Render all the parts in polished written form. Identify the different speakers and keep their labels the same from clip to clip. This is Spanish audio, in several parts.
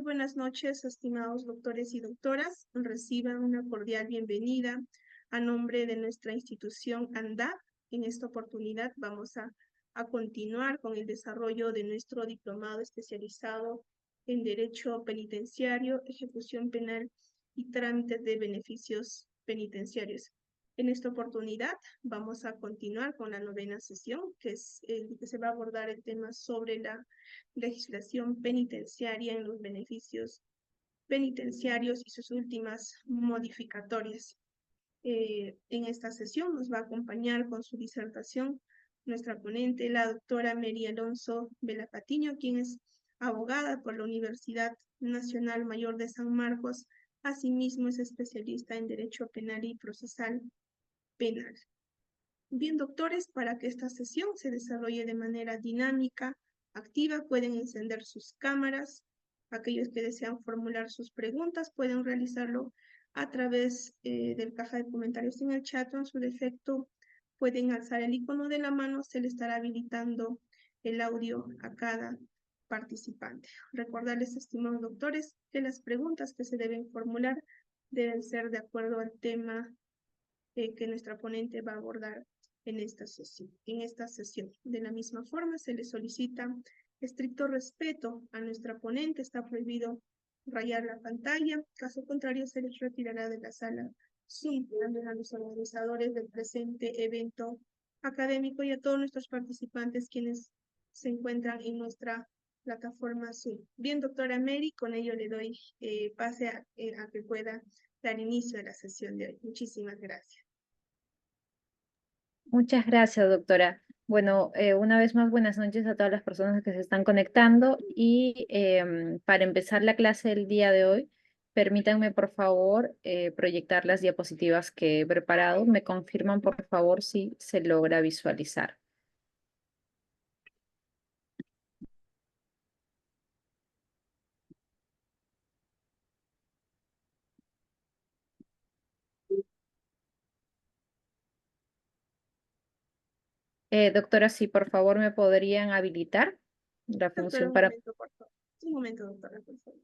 Speaker 1: Muy buenas noches, estimados doctores y doctoras. Reciban una cordial bienvenida a nombre de nuestra institución ANDAP. En esta oportunidad vamos a continuar con el desarrollo de nuestro diplomado especializado en Derecho Penitenciario, Ejecución Penal y Trámites de Beneficios Penitenciarios. En esta oportunidad vamos a continuar con la novena sesión, que se va a abordar el tema sobre la legislación penitenciaria en los beneficios penitenciarios y sus últimas modificatorias. En esta sesión nos va a acompañar con su disertación nuestra ponente, la doctora Mary Alonso Vela Patiño, quien es abogada por la Universidad Nacional Mayor de San Marcos. Asimismo, es especialista en Derecho Penal y Procesal Penal. Bien, doctores, para que esta sesión se desarrolle de manera dinámica, activa, pueden encender sus cámaras. Aquellos que desean formular sus preguntas pueden realizarlo a través del caja de comentarios en el chat o en su defecto pueden alzar el icono de la mano, se le estará habilitando el audio a cada participante. Recordarles, estimados doctores, que las preguntas que se deben formular deben ser de acuerdo al tema que nuestra ponente va a abordar en esta sesión. De la misma forma, se le solicita estricto respeto a nuestra ponente. Está prohibido rayar la pantalla. Caso contrario, se les retirará de la sala Zoom. También a los organizadores del presente evento académico y a todos nuestros participantes quienes se encuentran en nuestra plataforma Zoom. Bien, doctora Mary, con ello le doy pase a que pueda dar inicio a la sesión de hoy. Muchísimas gracias.
Speaker 2: Muchas gracias, doctora. Bueno, una vez más, buenas noches a todas las personas que se están conectando. Y para empezar la clase del día de hoy, permítanme, por favor, proyectar las diapositivas que he preparado. Me confirman, por favor, si se logra visualizar. Doctora, si por favor me podrían habilitar la
Speaker 1: Doctora,
Speaker 2: función
Speaker 1: un
Speaker 2: para...
Speaker 1: momento, por favor. Un momento, doctora, por favor.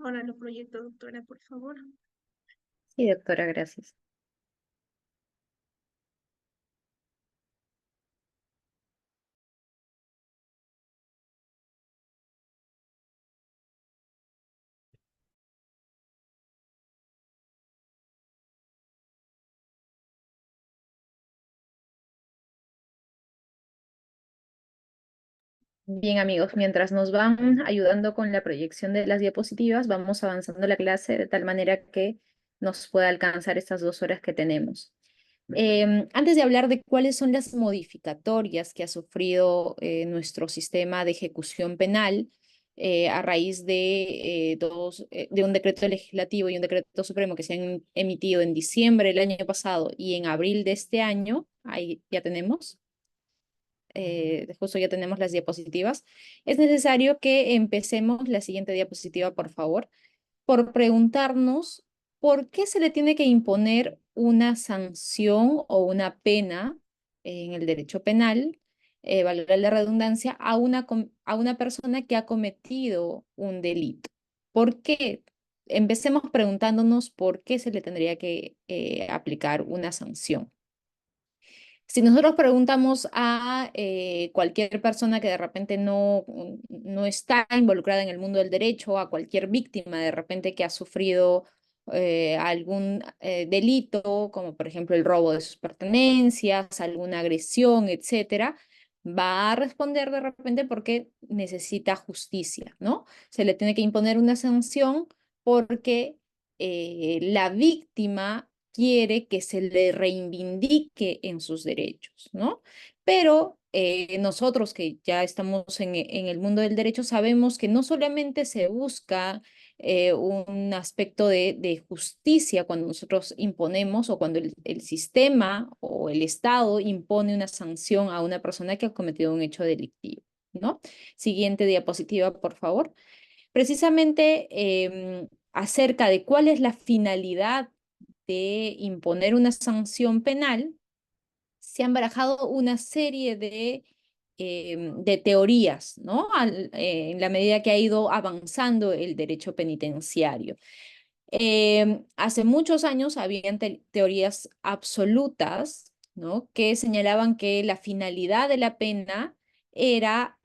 Speaker 1: Ahora lo proyecto, doctora, por favor.
Speaker 2: Sí, doctora, gracias. Bien, amigos, mientras nos van ayudando con la proyección de las diapositivas, vamos avanzando la clase de tal manera que nos pueda alcanzar estas 2 horas que tenemos. Antes de hablar de cuáles son las modificatorias que ha sufrido nuestro sistema de ejecución penal a raíz de un decreto legislativo y un decreto supremo que se han emitido en diciembre del año pasado y en abril de este año, ahí ya tenemos. Justo ya tenemos las diapositivas, es necesario que empecemos la siguiente diapositiva, por favor, por preguntarnos por qué se le tiene que imponer una sanción o una pena en el derecho penal, valga la redundancia, a una persona que ha cometido un delito. ¿Por qué? Empecemos preguntándonos por qué se le tendría que aplicar una sanción. Si nosotros preguntamos a cualquier persona que de repente no está involucrada en el mundo del derecho, a cualquier víctima de repente que ha sufrido algún delito, como por ejemplo el robo de sus pertenencias, alguna agresión, etcétera, va a responder de repente porque necesita justicia, ¿no? Se le tiene que imponer una sanción porque la víctima quiere que se le reivindique en sus derechos, ¿no? Pero nosotros que ya estamos en el mundo del derecho sabemos que no solamente se busca un aspecto de justicia cuando nosotros imponemos o cuando el sistema o el Estado impone una sanción a una persona que ha cometido un hecho delictivo, ¿no? Siguiente diapositiva, por favor. Precisamente acerca de cuál es la finalidad de imponer una sanción penal, se han barajado una serie de teorías, ¿no? En la medida que ha ido avanzando el derecho penitenciario. Hace muchos años habían teorías absolutas, ¿no? Que señalaban que la finalidad de la pena era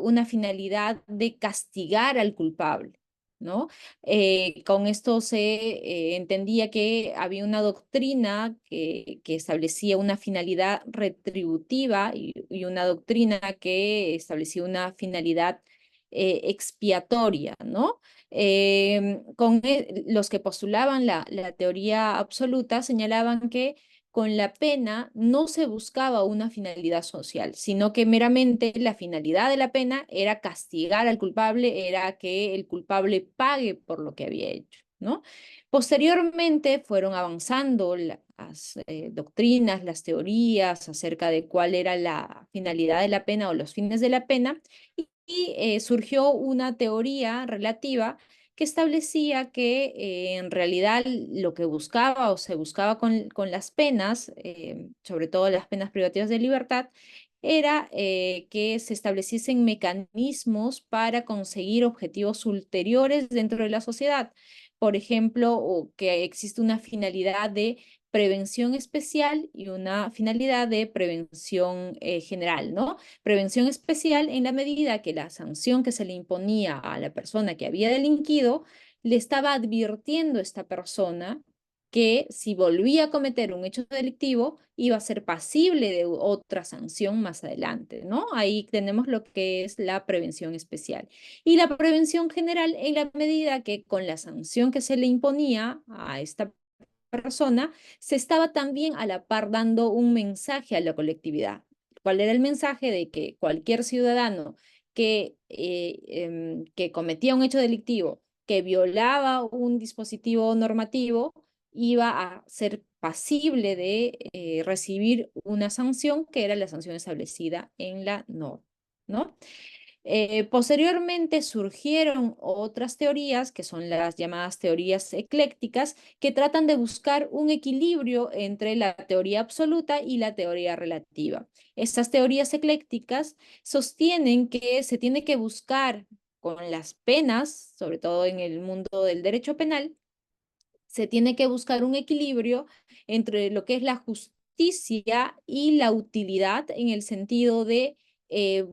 Speaker 2: una finalidad de castigar al culpable, ¿no? Con esto se entendía que había una doctrina que establecía una finalidad retributiva y una doctrina que establecía una finalidad expiatoria, ¿no? Los que postulaban la teoría absoluta señalaban que con la pena no se buscaba una finalidad social, sino que meramente la finalidad de la pena era castigar al culpable, era que el culpable pague por lo que había hecho, ¿no? Posteriormente fueron avanzando las doctrinas, las teorías acerca de cuál era la finalidad de la pena o los fines de la pena, y surgió una teoría relativa que establecía que en realidad lo que buscaba o se buscaba con las penas, sobre todo las penas privativas de libertad, era que se estableciesen mecanismos para conseguir objetivos ulteriores dentro de la sociedad. Por ejemplo, o que existe una finalidad de prevención especial y una finalidad de prevención general, ¿no? Prevención especial en la medida que la sanción que se le imponía a la persona que había delinquido le estaba advirtiendo a esta persona que si volvía a cometer un hecho delictivo iba a ser pasible de otra sanción más adelante, ¿no? Ahí tenemos lo que es la prevención especial. Y la prevención general en la medida que con la sanción que se le imponía a esta persona, se estaba también a la par dando un mensaje a la colectividad. ¿Cuál era el mensaje? De que cualquier ciudadano que cometía un hecho delictivo, que violaba un dispositivo normativo, iba a ser pasible de recibir una sanción que era la sanción establecida en la norma, ¿no? Posteriormente surgieron otras teorías, que son las llamadas teorías eclécticas, que tratan de buscar un equilibrio entre la teoría absoluta y la teoría relativa. Estas teorías eclécticas sostienen que se tiene que buscar con las penas, sobre todo en el mundo del derecho penal, se tiene que buscar un equilibrio entre lo que es la justicia y la utilidad en el sentido de eh,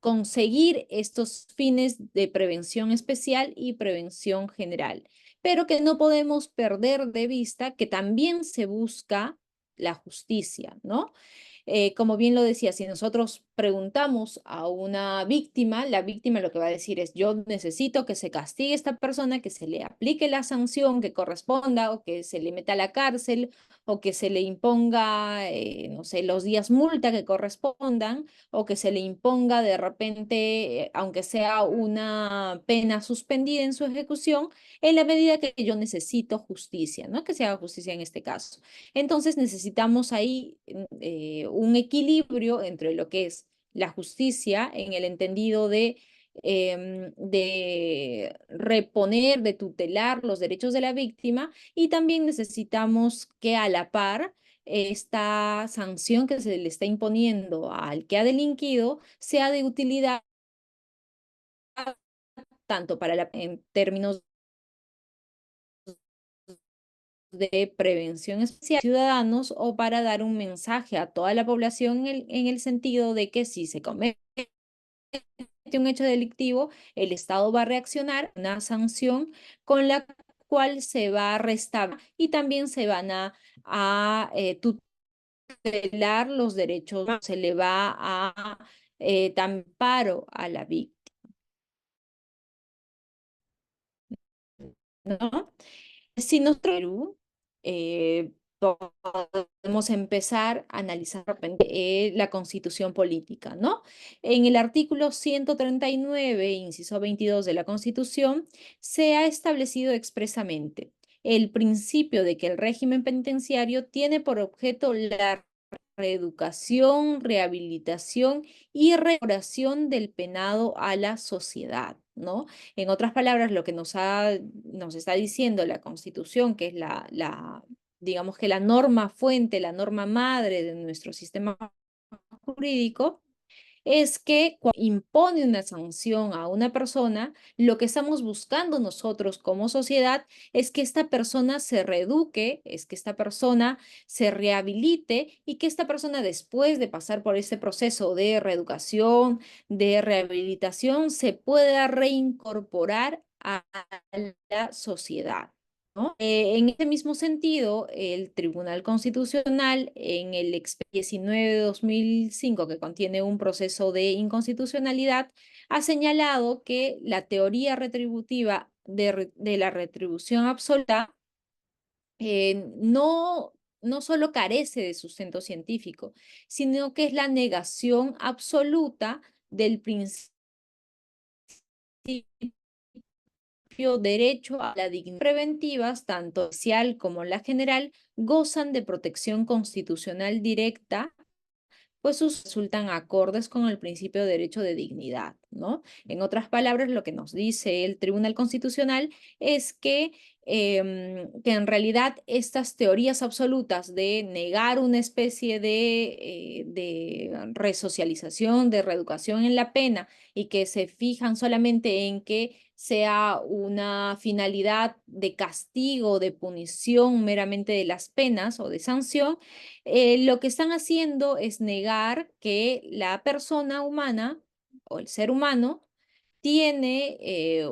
Speaker 2: conseguir estos fines de prevención especial y prevención general, pero que no podemos perder de vista que también se busca la justicia, ¿no? Como bien lo decía, si nosotros preguntamos a una víctima, la víctima lo que va a decir es, yo necesito que se castigue a esta persona, que se le aplique la sanción que corresponda o que se le meta a la cárcel o que se le imponga, no sé, los días multa que correspondan o que se le imponga de repente, aunque sea una pena suspendida en su ejecución, en la medida que yo necesito justicia, ¿no? Que se haga justicia en este caso. Entonces necesitamos ahí un equilibrio entre lo que es la justicia en el entendido de reponer, de tutelar los derechos de la víctima y también necesitamos que a la par esta sanción que se le está imponiendo al que ha delinquido sea de utilidad tanto para en términos de prevención especial a ciudadanos o para dar un mensaje a toda la población en el sentido de que si se comete un hecho delictivo, el Estado va a reaccionar una sanción con la cual se va a restablecer y también se van a tutelar los derechos, se le va a dar amparo a la víctima, ¿no? Si nosotros Perú, podemos empezar a analizar de repente, la constitución política, ¿no? En el artículo 139, inciso 22 de la Constitución, se ha establecido expresamente el principio de que el régimen penitenciario tiene por objeto la reeducación, rehabilitación y restauración del penado a la sociedad, ¿no? En otras palabras, lo que nos está diciendo la Constitución, que es digamos que la norma fuente, la norma madre de nuestro sistema jurídico, es que cuando impone una sanción a una persona, lo que estamos buscando nosotros como sociedad es que esta persona se reeduque, es que esta persona se rehabilite y que esta persona después de pasar por ese proceso de reeducación, de rehabilitación, se pueda reincorporar a la sociedad, ¿no? En ese mismo sentido, el Tribunal Constitucional, en el expediente 19 de 2005, que contiene un proceso de inconstitucionalidad, ha señalado que la teoría retributiva de la retribución absoluta no solo carece de sustento científico, sino que es la negación absoluta del principio derecho a la dignidad. Preventivas, tanto especial como la general, gozan de protección constitucional directa, pues resultan acordes con el principio de derecho de dignidad, ¿no? En otras palabras, lo que nos dice el Tribunal Constitucional es que en realidad estas teorías absolutas de negar una especie de resocialización, de reeducación en la pena y que se fijan solamente en que sea una finalidad de castigo, de punición meramente de las penas o de sanción, lo que están haciendo es negar que la persona humana o el ser humano tiene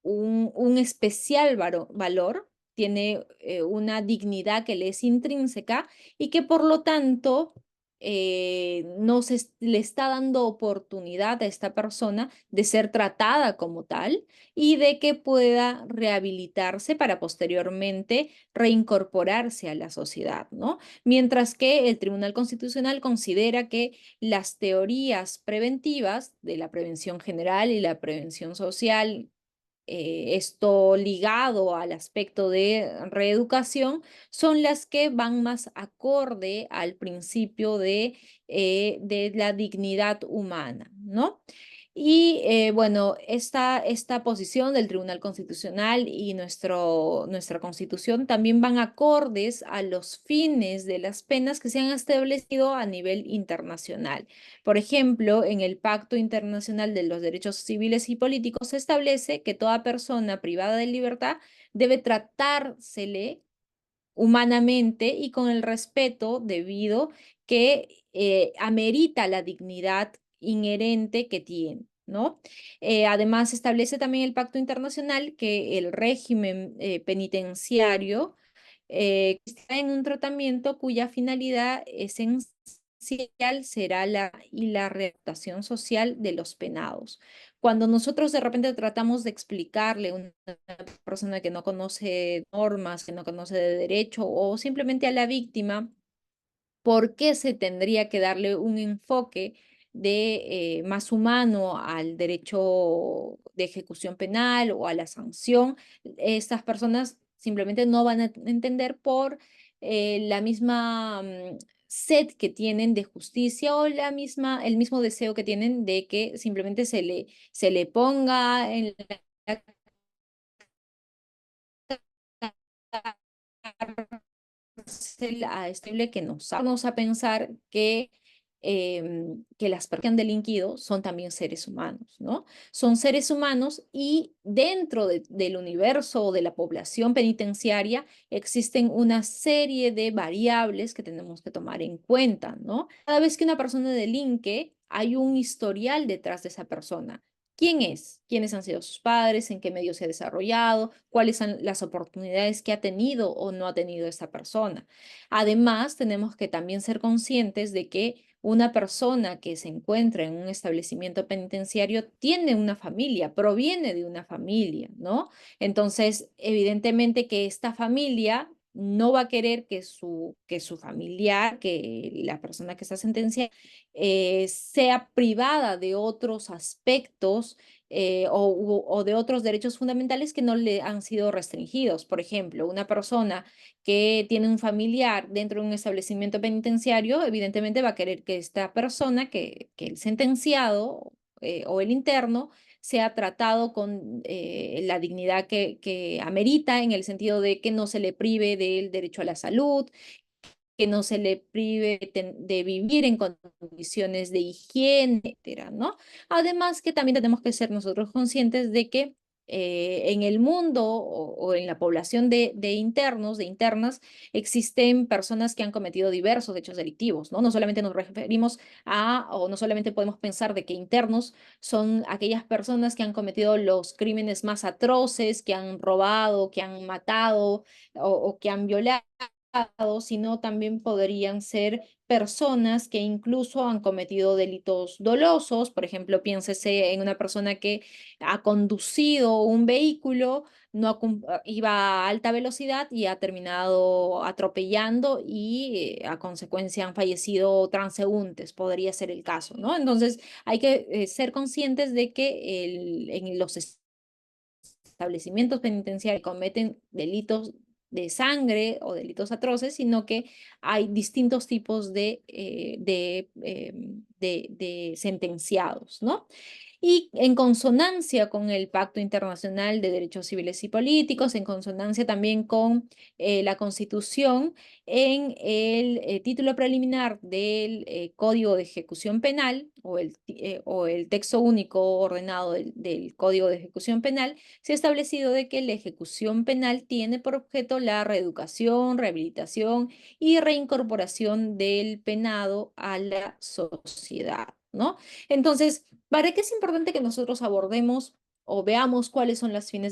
Speaker 2: un especial valor, tiene una dignidad que le es intrínseca y que por lo tanto no le está dando oportunidad a esta persona de ser tratada como tal y de que pueda rehabilitarse para posteriormente reincorporarse a la sociedad, ¿no? Mientras que el Tribunal Constitucional considera que las teorías preventivas de la prevención general y la prevención social, esto ligado al aspecto de reeducación, son las que van más acorde al principio de la dignidad humana, ¿no? Y bueno, esta posición del Tribunal Constitucional y nuestra Constitución también van acordes a los fines de las penas que se han establecido a nivel internacional. Por ejemplo, en el Pacto Internacional de los Derechos Civiles y Políticos se establece que toda persona privada de libertad debe tratársele humanamente y con el respeto debido que amerita la dignidad inherente que tiene, ¿no? Además, establece también el Pacto Internacional que el régimen penitenciario está en un tratamiento cuya finalidad esencial será la readaptación social de los penados. Cuando nosotros de repente tratamos de explicarle a una persona que no conoce normas, que no conoce de derecho o simplemente a la víctima, ¿por qué se tendría que darle un enfoque más humano al derecho de ejecución penal o a la sanción? Estas personas simplemente no van a entender por la misma sed que tienen de justicia o el mismo deseo que tienen de que simplemente se le ponga en la a estable que nos vamos a pensar que las personas que han delinquido son también seres humanos, ¿no? Son seres humanos y dentro del universo de la población penitenciaria existen una serie de variables que tenemos que tomar en cuenta, ¿no? Cada vez que una persona delinque, hay un historial detrás de esa persona. ¿Quién es? ¿Quiénes han sido sus padres? ¿En qué medio se ha desarrollado? ¿Cuáles son las oportunidades que ha tenido o no ha tenido esa persona? Además, tenemos que también ser conscientes de que una persona que se encuentra en un establecimiento penitenciario tiene una familia, proviene de una familia, ¿no? Entonces, evidentemente que esta familia no va a querer que su familiar, que la persona que está sentenciada, sea privada de otros aspectos o de otros derechos fundamentales que no le han sido restringidos. Por ejemplo, una persona que tiene un familiar dentro de un establecimiento penitenciario, evidentemente va a querer que esta persona, que el sentenciado o el interno, sea tratado con la dignidad que amerita en el sentido de que no se le prive del derecho a la salud, que no se le prive de vivir en condiciones de higiene, etcétera, ¿no? Además que también tenemos que ser nosotros conscientes de que en el mundo o en la población de internos, de internas, existen personas que han cometido diversos hechos delictivos, ¿no? No solamente nos referimos o no solamente podemos pensar de que internos son aquellas personas que han cometido los crímenes más atroces, que han robado, que han matado o que han violado, sino también podrían ser personas que incluso han cometido delitos dolosos. Por ejemplo, piénsese en una persona que ha conducido un vehículo, iba a alta velocidad y ha terminado atropellando y a consecuencia han fallecido transeúntes, podría ser el caso, ¿no? Entonces hay que ser conscientes de que en los establecimientos penitenciarios cometen delitos de sangre o delitos atroces, sino que hay distintos tipos de sentenciados, ¿no? Y en consonancia con el Pacto Internacional de Derechos Civiles y Políticos, en consonancia también con la Constitución, en el título preliminar del Código de Ejecución Penal o el texto único ordenado del Código de Ejecución Penal, se ha establecido de que la ejecución penal tiene por objeto la reeducación, rehabilitación y reincorporación del penado a la sociedad, ¿no? Entonces, ¿para qué es importante que nosotros abordemos o veamos cuáles son las fines de